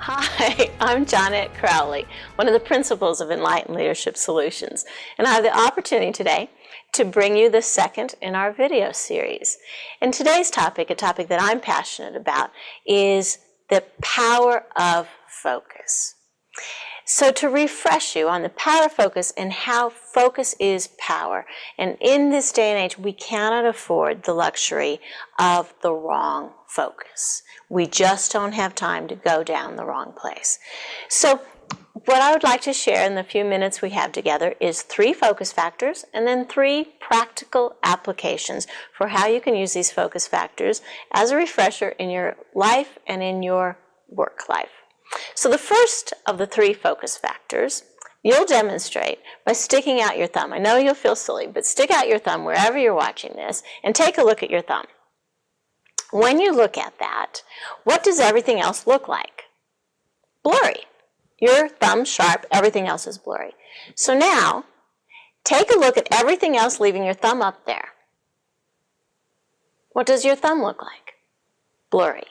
Hi, I'm Johnette Crowley, one of the principals of Enlightened Leadership Solutions, and I have the opportunity today to bring you the second in our video series. And today's topic, a topic that I'm passionate about, is the power of focus. So to refresh you on the power of focus and how focus is power, and in this day and age we cannot afford the luxury of the wrong focus. We just don't have time to go down the wrong place. So what I would like to share in the few minutes we have together is 3 focus factors and then 3 practical applications for how you can use these focus factors as a refresher in your life and in your work life. So the first of the 3 focus factors you'll demonstrate by sticking out your thumb. I know you'll feel silly, but stick out your thumb wherever you're watching this and take a look at your thumb. When you look at that, what does everything else look like? Blurry. Your thumb's sharp, everything else is blurry. So now, take a look at everything else leaving your thumb up there. What does your thumb look like? Blurry.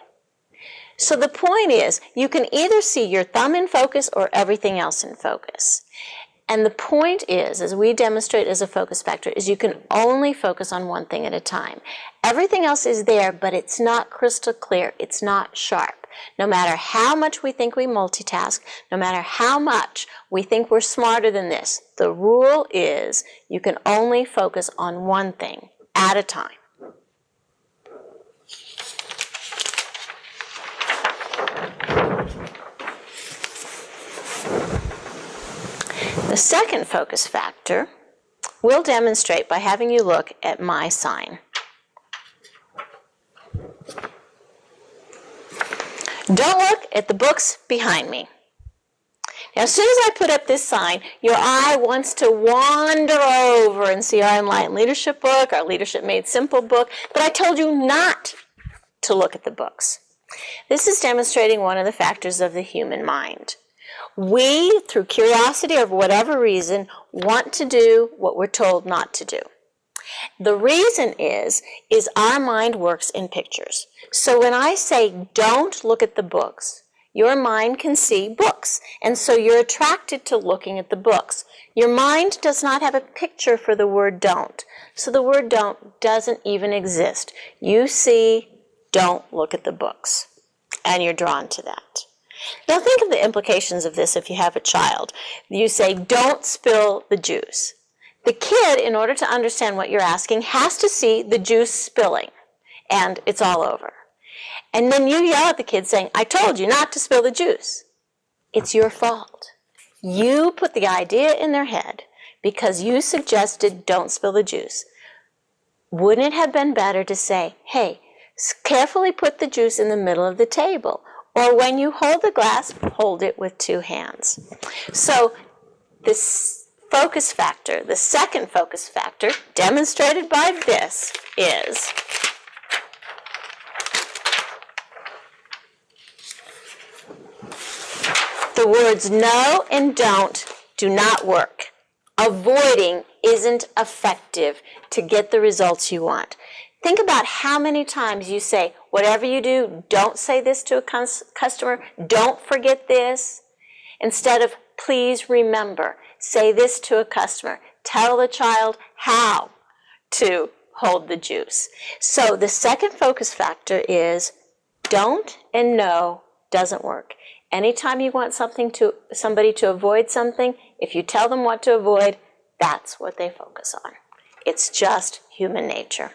So the point is, you can either see your thumb in focus or everything else in focus. And the point is, as we demonstrate as a focus factor, is you can only focus on one thing at a time. Everything else is there, but it's not crystal clear. It's not sharp. No matter how much we think we multitask, no matter how much we think we're smarter than this, the rule is you can only focus on one thing at a time. The second focus factor we'll demonstrate by having you look at my sign. Don't look at the books behind me. Now, as soon as I put up this sign, your eye wants to wander over and see our Enlightened Leadership book, our Leadership Made Simple book, but I told you not to look at the books. This is demonstrating one of the factors of the human mind. We, through curiosity or for whatever reason, want to do what we're told not to do. The reason is our mind works in pictures. So when I say don't look at the books, your mind can see books, and so you're attracted to looking at the books. Your mind does not have a picture for the word don't, so the word don't doesn't even exist. You see, don't look at the books, and you're drawn to that. Now think of the implications of this if you have a child. You say, don't spill the juice. The kid, in order to understand what you're asking, has to see the juice spilling, and it's all over. And then you yell at the kid saying, I told you not to spill the juice. It's your fault. You put the idea in their head because you suggested don't spill the juice. Wouldn't it have been better to say, hey, carefully put the juice in the middle of the table? Or when you hold the glass, hold it with 2 hands. So this focus factor, the second focus factor, demonstrated by this, is the words no and don't do not work. Avoiding isn't effective to get the results you want. Think about how many times you say, whatever you do, don't say this to a customer, don't forget this. Instead of, please remember, say this to a customer. Tell the child how to hold the juice. So the second focus factor is don't and no doesn't work. Anytime you want somebody to avoid something, if you tell them what to avoid, that's what they focus on. It's just human nature.